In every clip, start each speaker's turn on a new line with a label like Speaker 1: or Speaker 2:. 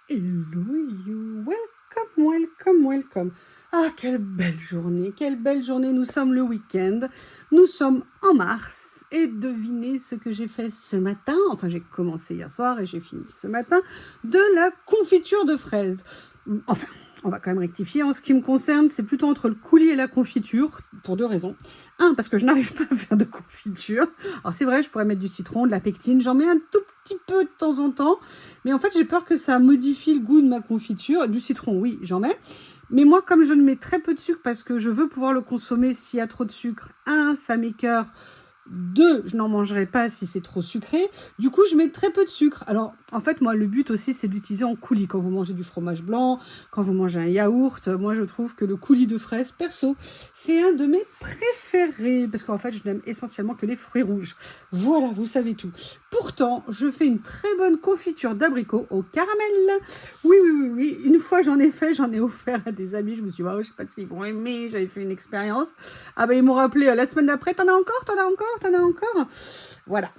Speaker 1: Hello you, welcome, welcome, welcome. Ah, quelle belle journée, nous sommes le week-end, nous sommes en mars et devinez ce que j'ai fait ce matin, enfin j'ai commencé hier soir et j'ai fini ce matin, de la confiture de fraises. Enfin, on va quand même rectifier, en ce qui me concerne, c'est plutôt entre le coulis et la confiture, pour deux raisons. Un, parce que je n'arrive pas à faire de confiture. Alors c'est vrai, je pourrais mettre du citron, de la pectine, j'en mets un tout petit peu de temps en temps, mais en fait j'ai peur que ça modifie le goût de ma confiture. Du citron, oui, j'en mets. Mais moi, comme je ne mets très peu de sucre parce que je veux pouvoir le consommer s'il y a trop de sucre, un, ça m'écœure. Deux, je n'en mangerai pas si c'est trop sucré. Du coup, je mets très peu de sucre. Alors, en fait, moi, le but aussi, c'est d'utiliser en coulis. Quand vous mangez du fromage blanc, quand vous mangez un yaourt, moi, je trouve que le coulis de fraises, perso, c'est un de mes préférés. Parce qu'en fait, je n'aime essentiellement que les fruits rouges. Voilà, vous savez tout. Pourtant, je fais une très bonne confiture d'abricot au caramel. Oui, oui, oui, oui. Une fois, j'en ai fait, j'en ai offert à des amis. Je me suis dit, oh, je sais pas s'ils vont aimer. J'avais fait une expérience. Ah ben, ils m'ont rappelé la semaine d'après, t'en as encore, t'en as encore, t'en as encore. Voilà.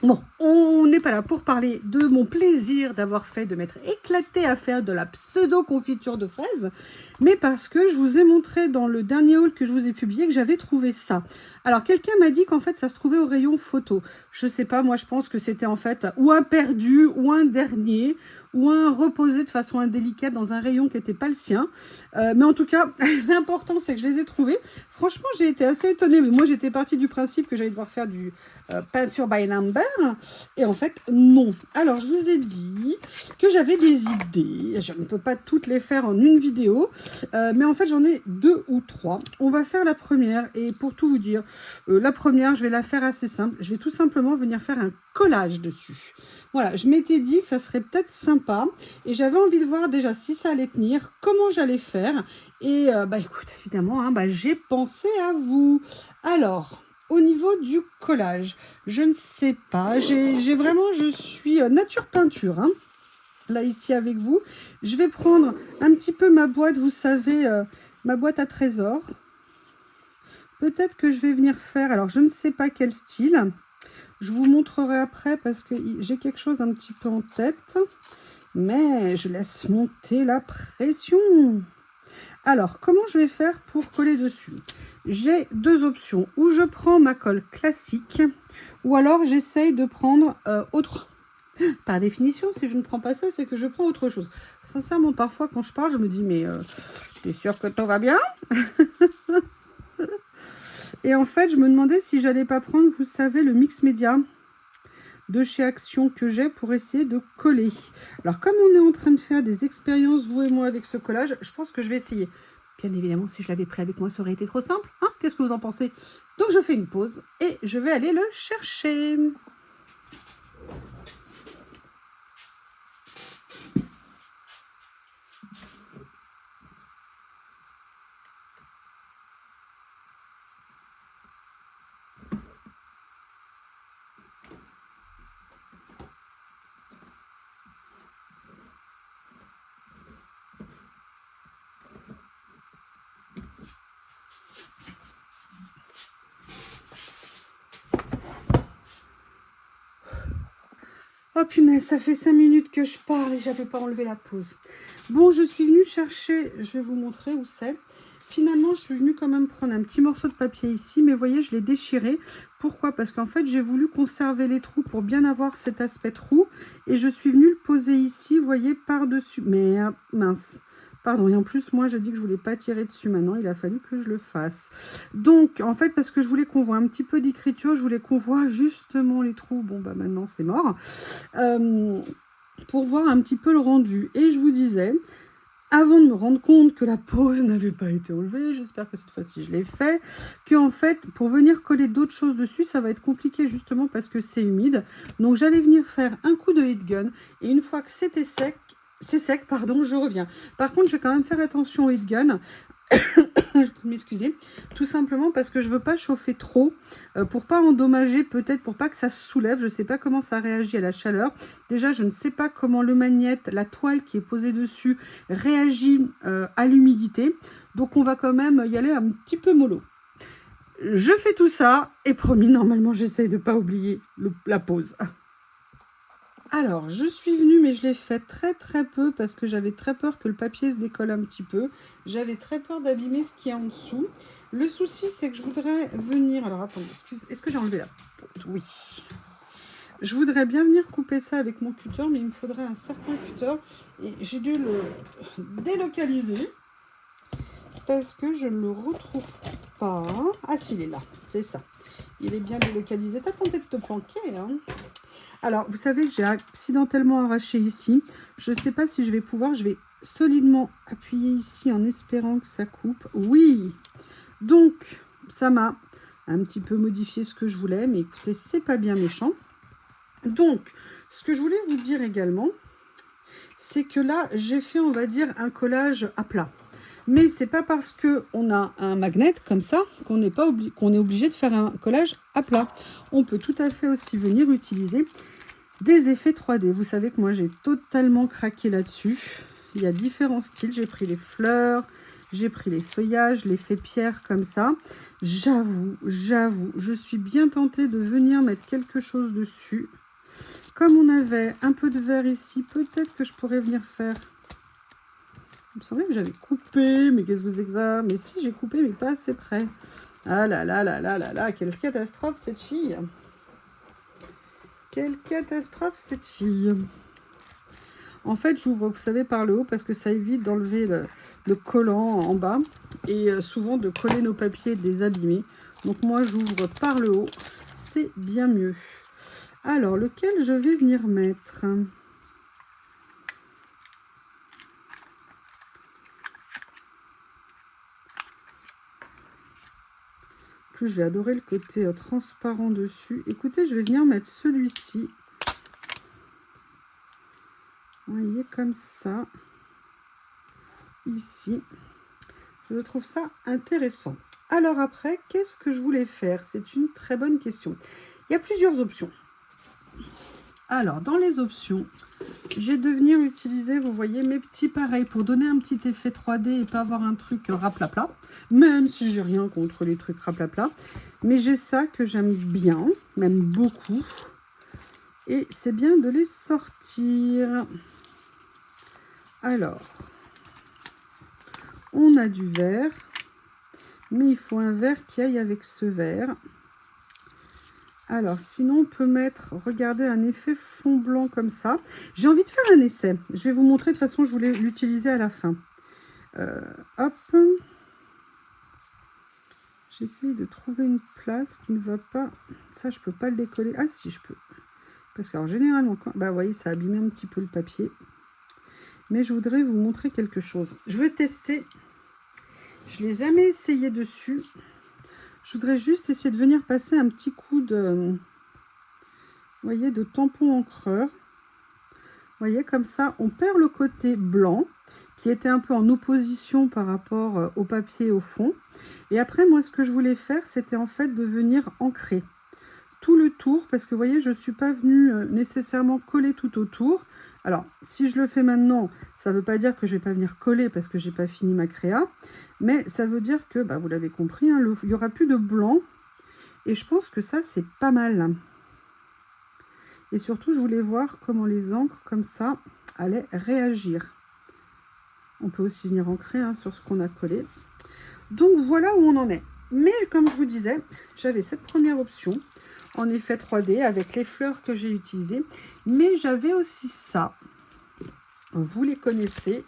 Speaker 1: Bon, on n'est pas là pour parler de mon plaisir d'avoir fait, de m'être éclaté à faire de la pseudo-confiture de fraises, mais parce que je vous ai montré dans le dernier haul que je vous ai publié que j'avais trouvé ça. Alors, quelqu'un m'a dit qu'en fait, ça se trouvait au rayon photo. Je sais pas, moi, je pense que c'était en fait ou un perdu, ou un dernier, ou un reposé de façon indélicate dans un rayon qui n'était pas le sien. Mais en tout cas, l'important, c'est que je les ai trouvés. Franchement, j'ai été assez étonnée, mais moi, j'étais partie du principe que j'allais devoir faire du peinture by number. Et en fait, non. Alors, je vous ai dit que j'avais des idées. Je ne peux pas toutes les faire en une vidéo, mais en fait, j'en ai deux ou trois. On va faire la première. Et pour tout vous dire, la première, je vais la faire assez simple. Je vais tout simplement venir faire un collage dessus. Voilà, je m'étais dit que ça serait peut-être sympa. Et j'avais envie de voir déjà si ça allait tenir, comment j'allais faire. Et bah écoute, évidemment, hein, j'ai pensé à vous. Alors, au niveau du collage, je ne sais pas. J'ai vraiment, je suis nature peinture. Hein. Là, ici, avec vous. Je vais prendre un petit peu ma boîte, vous savez, ma boîte à trésors. Peut-être que je vais venir faire, alors je ne sais pas quel style. Je vous montrerai après parce que j'ai quelque chose un petit peu en tête. Mais je laisse monter la pression. Alors, comment je vais faire pour coller dessus? J'ai deux options. Ou je prends ma colle classique, ou alors j'essaye de prendre autre. Par définition, si je ne prends pas ça, c'est que je prends autre chose. Sincèrement, parfois, quand je parle, je me dis, mais t'es sûr que tout va bien? Et en fait, je me demandais si j'allais pas prendre, vous savez, le mix média de chez Action que j'ai pour essayer de coller. Alors, comme on est en train de faire des expériences, vous et moi, avec ce collage, je pense que je vais essayer. Bien évidemment, si je l'avais pris avec moi, ça aurait été trop simple. Hein, qu'est-ce que vous en pensez? Donc, je fais une pause et je vais aller le chercher. Oh punaise, ça fait 5 minutes que je parle et j'avais pas enlevé la pause. Bon, je suis venue chercher, je vais vous montrer où c'est. Finalement, je suis venue quand même prendre un petit morceau de papier ici, mais vous voyez, je l'ai déchiré. Pourquoi? Parce qu'en fait, j'ai voulu conserver les trous pour bien avoir cet aspect trou. Et je suis venue le poser ici, vous voyez, par-dessus. Merde, mince. Pardon, et en plus, moi, j'ai dit que je voulais pas tirer dessus maintenant. Il a fallu que je le fasse. Donc, en fait, parce que je voulais qu'on voit un petit peu d'écriture, je voulais qu'on voit justement les trous. Bon, bah maintenant, c'est mort. Pour voir un petit peu le rendu. Et je vous disais, avant de me rendre compte que la pause n'avait pas été enlevée, j'espère que cette fois-ci je l'ai fait, qu'en fait, pour venir coller d'autres choses dessus, ça va être compliqué justement parce que c'est humide. Donc, j'allais venir faire un coup de heat gun. Et une fois que c'était sec, c'est sec, pardon, je reviens. Par contre, je vais quand même faire attention au heat gun. M'excuser, tout simplement parce que je veux pas chauffer trop pour pas endommager, peut-être pour pas que ça se soulève. Je sais pas comment ça réagit à la chaleur. Déjà, je ne sais pas comment le magnète, la toile qui est posée dessus, réagit à l'humidité. Donc, on va quand même y aller un petit peu mollo. Je fais tout ça et promis, normalement, j'essaye de pas oublier la pause. Alors, je suis venue, mais je l'ai fait très très peu parce que j'avais très peur que le papier se décolle un petit peu. J'avais très peur d'abîmer ce qui est en dessous. Le souci, c'est que je voudrais venir... Alors, attendez, excuse, est-ce que j'ai enlevé la pause? Oui. Je voudrais bien venir couper ça avec mon cutter, mais il me faudrait un certain cutter. Et j'ai dû le délocaliser parce que je ne le retrouve pas. Ah, si, il est là, c'est ça. Il est bien délocalisé. T'as tenté de te planquer, hein? Alors, vous savez que j'ai accidentellement arraché ici. Je ne sais pas si je vais pouvoir. Je vais solidement appuyer ici en espérant que ça coupe. Oui! Donc, ça m'a un petit peu modifié ce que je voulais. Mais écoutez, c'est pas bien méchant. Donc, ce que je voulais vous dire également, c'est que là, j'ai fait, on va dire, un collage à plat. Mais c'est pas parce qu'on a un magnet comme ça qu'on est obligé de faire un collage à plat. On peut tout à fait aussi venir utiliser des effets 3D. Vous savez que moi, j'ai totalement craqué là-dessus. Il y a différents styles. J'ai pris les fleurs, j'ai pris les feuillages, l'effet pierre comme ça. J'avoue, je suis bien tentée de venir mettre quelque chose dessus. Comme on avait un peu de vert ici, peut-être que je pourrais venir faire... Il me semblait que j'avais coupé, mais qu'est-ce que c'est que ça? Mais si, j'ai coupé, mais pas assez près. Ah là là là là là là, quelle catastrophe cette fille! Quelle catastrophe cette fille! En fait, j'ouvre, vous savez, par le haut, parce que ça évite d'enlever le collant en bas, et souvent de coller nos papiers et de les abîmer. Donc moi, j'ouvre par le haut, c'est bien mieux. Alors, lequel je vais venir mettre? Plus, je vais adorer le côté transparent dessus. Écoutez, je vais venir mettre celui-ci. Vous voyez, comme ça. Ici. Je trouve ça intéressant. Alors après, qu'est-ce que je voulais faire? C'est une très bonne question. Il y a plusieurs options. Alors, dans les options, j'ai de venir utiliser, vous voyez, mes petits pareils pour donner un petit effet 3D et pas avoir un truc raplapla. Même si j'ai rien contre les trucs raplapla. Mais j'ai ça que j'aime bien, même beaucoup. Et c'est bien de les sortir. Alors, on a du vert. Mais il faut un vert qui aille avec ce vert. Alors, sinon, on peut mettre, regardez, un effet fond blanc comme ça. J'ai envie de faire un essai. Je vais vous montrer. De toute façon, je voulais l'utiliser à la fin. Hop. J'essaie de trouver une place qui ne va pas... Ça, je peux pas le décoller. Ah, si, je peux. Parce que, alors, généralement, quand... Bah, vous voyez, ça a abîmé un petit peu le papier. Mais je voudrais vous montrer quelque chose. Je veux tester. Je ne l'ai jamais essayé dessus. Je voudrais juste essayer de venir passer un petit coup de... Vous voyez, de tampon encreur. Vous voyez, comme ça, on perd le côté blanc, qui était un peu en opposition par rapport au papier au fond. Et après, moi, ce que je voulais faire, c'était en fait de venir ancrer tout le tour, parce que vous voyez, je ne suis pas venue nécessairement coller tout autour. Alors, si je le fais maintenant, ça ne veut pas dire que je ne vais pas venir coller parce que je n'ai pas fini ma créa, mais ça veut dire que, bah, vous l'avez compris, hein, il n'y aura plus de blanc, et je pense que ça, c'est pas mal. Et surtout, je voulais voir comment les encres, comme ça, allaient réagir. On peut aussi venir ancrer hein, sur ce qu'on a collé. Donc, voilà où on en est. Mais, comme je vous disais, j'avais cette première option, en effet 3D, avec les fleurs que j'ai utilisées. Mais j'avais aussi ça. Vous les connaissez.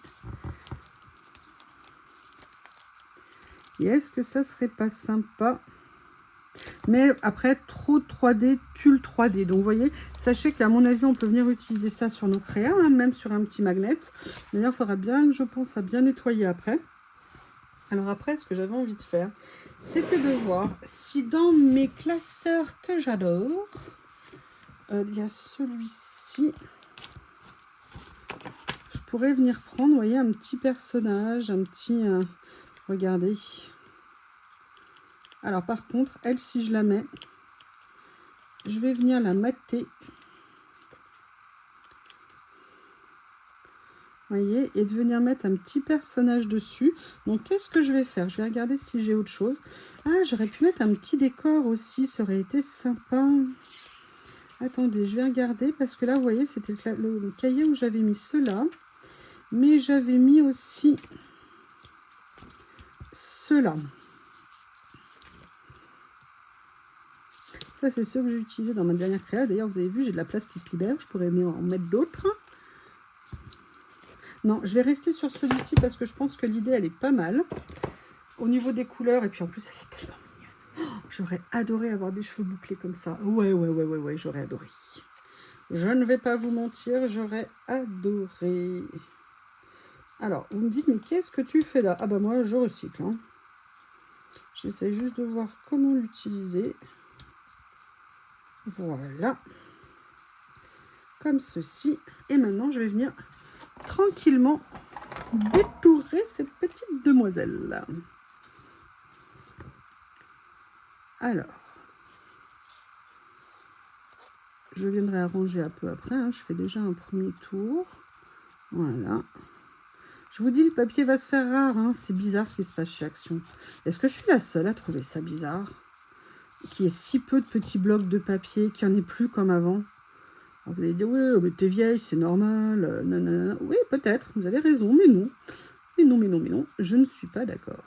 Speaker 1: Et est-ce que ça serait pas sympa? Mais après, trop de 3D tue le 3D. Donc, vous voyez, sachez qu'à mon avis, on peut venir utiliser ça sur nos créas, hein, même sur un petit magnet. D'ailleurs, il faudra bien, je pense, à bien nettoyer après. Alors après, ce que j'avais envie de faire, c'était de voir si dans mes classeurs que j'adore, il y a celui-ci. Je pourrais venir prendre, vous voyez, un petit personnage, un petit... regardez. Alors par contre, elle, si je la mets, je vais venir la mater. Voyez, et de venir mettre un petit personnage dessus. Donc, qu'est-ce que je vais faire? Je vais regarder si j'ai autre chose. Ah, j'aurais pu mettre un petit décor aussi, ça aurait été sympa. Attendez, je vais regarder parce que là, vous voyez, c'était le cahier où j'avais mis cela. Mais j'avais mis aussi cela. Ça, c'est ceux que j'ai utilisé dans ma dernière créa. D'ailleurs, vous avez vu, j'ai de la place qui se libère. Je pourrais en mettre d'autres. Non, je vais rester sur celui-ci parce que je pense que l'idée, elle est pas mal. Au niveau des couleurs, et puis en plus, elle est tellement mignonne. Oh, j'aurais adoré avoir des cheveux bouclés comme ça. Ouais, j'aurais adoré. Je ne vais pas vous mentir, j'aurais adoré. Alors, vous me dites, mais qu'est-ce que tu fais là? Ah bah moi, je recycle. Hein. J'essaie juste de voir comment l'utiliser. Voilà. Comme ceci. Et maintenant, je vais venir tranquillement détourer ces petites demoiselles. Alors, je viendrai arranger un peu après. Hein. Je fais déjà un premier tour. Voilà. Je vous dis, le papier va se faire rare. Hein. C'est bizarre ce qui se passe chez Action. Est-ce que je suis la seule à trouver ça bizarre? Qu'il y ait si peu de petits blocs de papier, qu'il n'y en ait plus comme avant. Alors vous allez dire, oui, mais t'es vieille, c'est normal. Non. Oui, peut-être, vous avez raison, mais non. Mais non, je ne suis pas d'accord.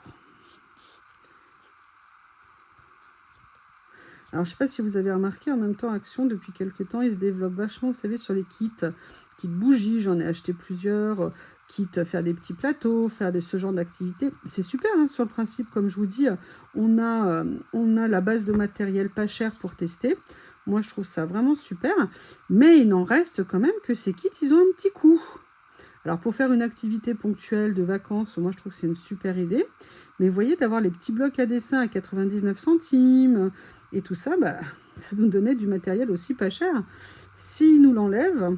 Speaker 1: Alors, je ne sais pas si vous avez remarqué, en même temps, Action, depuis quelques temps, il se développe vachement, vous savez, sur les kits bougies. J'en ai acheté plusieurs, kits faire des petits plateaux, faire ce genre d'activités. C'est super, hein, sur le principe, comme je vous dis, on a la base de matériel pas cher pour tester. Moi, je trouve ça vraiment super. Mais il n'en reste quand même que ces kits, ils ont un petit coût. Alors, pour faire une activité ponctuelle de vacances, moi, je trouve que c'est une super idée. Mais vous voyez, d'avoir les petits blocs à dessin à 99 centimes et tout ça, bah, ça nous donnait du matériel aussi pas cher. S'ils nous l'enlèvent,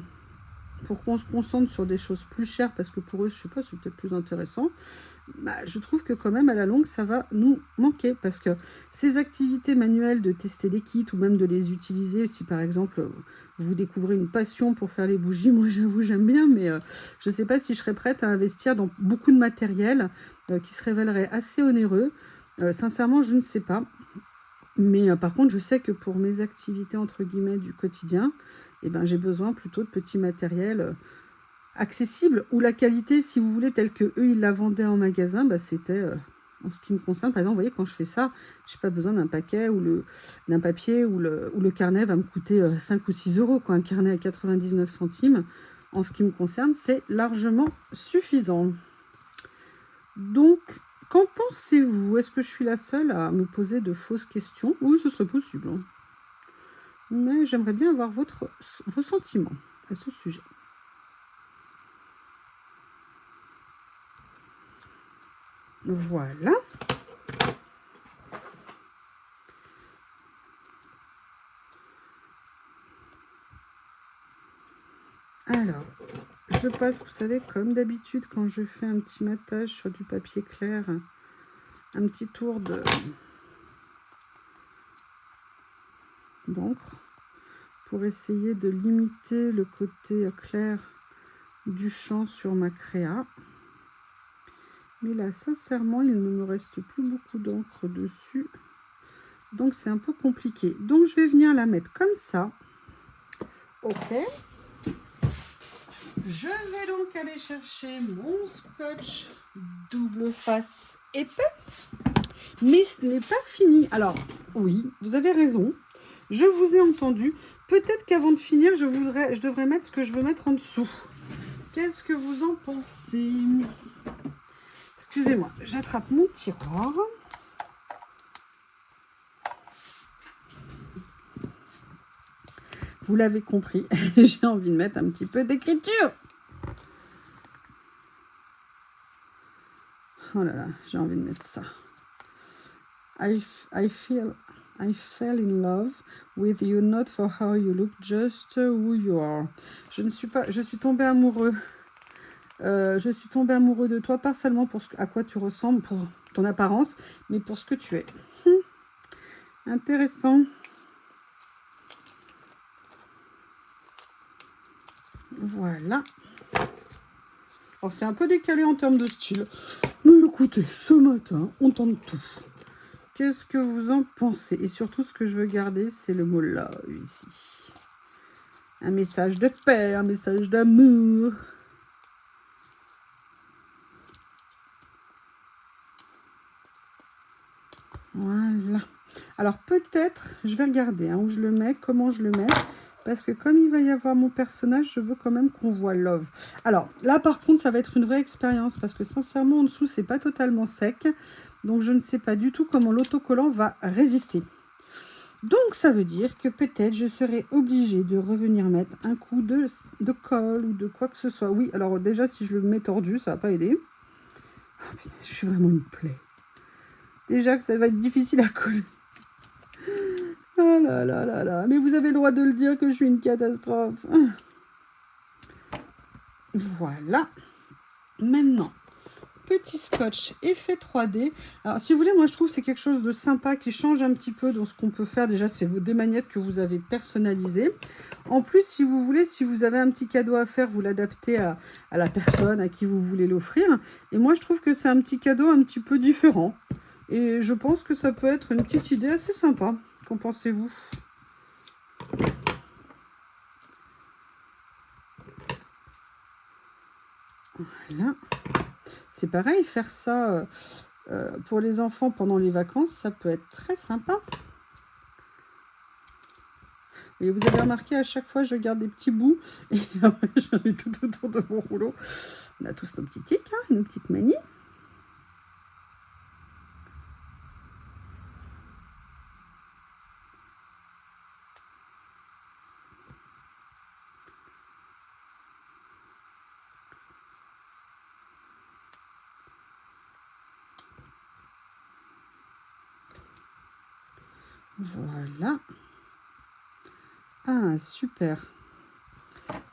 Speaker 1: pour qu'on se concentre sur des choses plus chères, parce que pour eux, je sais pas, c'est peut-être plus intéressant, bah, je trouve que quand même, à la longue, ça va nous manquer. Parce que ces activités manuelles de tester des kits ou même de les utiliser, si par exemple, vous découvrez une passion pour faire les bougies, moi j'avoue, j'aime bien, mais je ne sais pas si je serais prête à investir dans beaucoup de matériel qui se révélerait assez onéreux. Sincèrement, je ne sais pas. Mais par contre, je sais que pour mes activités, entre guillemets, du quotidien, eh ben, j'ai besoin plutôt de petits matériels accessibles, où la qualité, si vous voulez, telle que eux ils la vendaient en magasin, bah, c'était, en ce qui me concerne, par exemple, vous voyez, quand je fais ça, je n'ai pas besoin d'un paquet ou d'un papier où le carnet va me coûter 5 ou 6 euros. Quoi. Un carnet à 99 centimes, en ce qui me concerne, c'est largement suffisant. Donc, qu'en pensez-vous? Est-ce que je suis la seule à me poser de fausses questions? Oui, ce serait possible. Hein. Mais j'aimerais bien avoir vos sentiments à ce sujet. Voilà. Alors, je passe, vous savez, comme d'habitude, quand je fais un petit matage sur du papier clair, un petit tour d'encre pour essayer de limiter le côté clair du champ sur ma créa. Mais là, sincèrement, il ne me reste plus beaucoup d'encre dessus. Donc, c'est un peu compliqué. Donc, je vais venir la mettre comme ça. OK. Je vais donc aller chercher mon scotch double face épais. Mais ce n'est pas fini. Alors, oui, vous avez raison. Je vous ai entendu. Peut-être qu'avant de finir, je devrais mettre ce que je veux mettre en dessous. Qu'est-ce que vous en pensez? Excusez-moi, j'attrape mon tiroir. Vous l'avez compris, j'ai envie de mettre un petit peu d'écriture. Oh là là, j'ai envie de mettre ça. I fell in love with you, not for how you look, just who you are. Je suis tombée amoureux. Je suis tombée amoureux de toi, pas seulement pour à quoi tu ressembles, pour ton apparence, mais pour ce que tu es. Intéressant. Voilà. Alors, c'est un peu décalé en termes de style. Mais écoutez, ce matin, on tente tout. Qu'est-ce que vous en pensez? Et surtout, ce que je veux garder, c'est le mot love ici. Un message de paix, un message d'amour. Voilà. Alors peut-être, je vais regarder hein, où je le mets, comment je le mets. Parce que comme il va y avoir mon personnage, je veux quand même qu'on voit Love. Alors là par contre, ça va être une vraie expérience. Parce que sincèrement, en dessous, c'est pas totalement sec. Donc je ne sais pas du tout comment l'autocollant va résister. Donc ça veut dire que peut-être je serai obligée de revenir mettre un coup de colle ou de quoi que ce soit. Oui, alors déjà si je le mets tordu, ça va pas aider. Oh, putain, je suis vraiment une plaie. Déjà que ça va être difficile à coller. Oh là là là là. Mais vous avez le droit de le dire que je suis une catastrophe. Voilà. Maintenant, petit scotch effet 3D. Alors, si vous voulez, moi, je trouve que c'est quelque chose de sympa qui change un petit peu dans ce qu'on peut faire. Déjà, c'est des magnettes que vous avez personnalisées. En plus, si vous voulez, si vous avez un petit cadeau à faire, vous l'adaptez à la personne à qui vous voulez l'offrir. Et moi, je trouve que c'est un petit cadeau un petit peu différent. Et je pense que ça peut être une petite idée assez sympa. Qu'en pensez-vous? Voilà. C'est pareil, faire ça pour les enfants pendant les vacances, ça peut être très sympa. Et vous avez remarqué, à chaque fois, je garde des petits bouts. Et j'en ai tout autour de mon rouleau. On a tous nos petits tics, hein, nos petites manies. Voilà. Ah, super.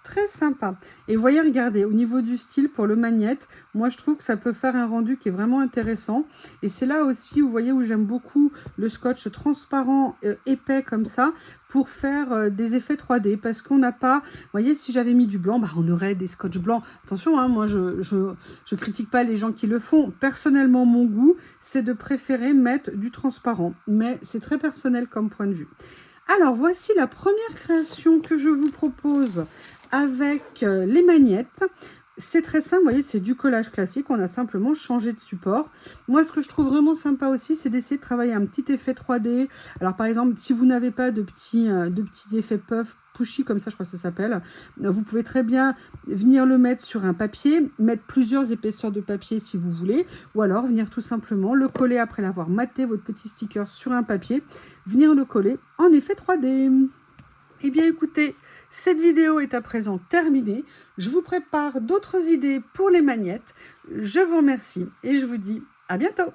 Speaker 1: Très sympa. Et vous voyez, regardez, au niveau du style, pour le magnète, moi, je trouve que ça peut faire un rendu qui est vraiment intéressant. Et c'est là aussi, vous voyez, où j'aime beaucoup le scotch transparent, épais comme ça, pour faire des effets 3D. Parce qu'on n'a pas... Vous voyez, si j'avais mis du blanc, bah, on aurait des scotch blancs. Attention, hein, moi, je critique pas les gens qui le font. Personnellement, mon goût, c'est de préférer mettre du transparent. Mais c'est très personnel comme point de vue. Alors, voici la première création que je vous propose avec les magnettes. C'est très simple, vous voyez, c'est du collage classique. On a simplement changé de support. Moi, ce que je trouve vraiment sympa aussi, c'est d'essayer de travailler un petit effet 3D. Alors, par exemple, si vous n'avez pas de petits effets puff, pushy, comme ça, je crois que ça s'appelle, vous pouvez très bien venir le mettre sur un papier, mettre plusieurs épaisseurs de papier si vous voulez, ou alors venir tout simplement le coller après l'avoir maté, votre petit sticker sur un papier, venir le coller en effet 3D. Eh bien, écoutez, cette vidéo est à présent terminée. Je vous prépare d'autres idées pour les magnettes. Je vous remercie et je vous dis à bientôt.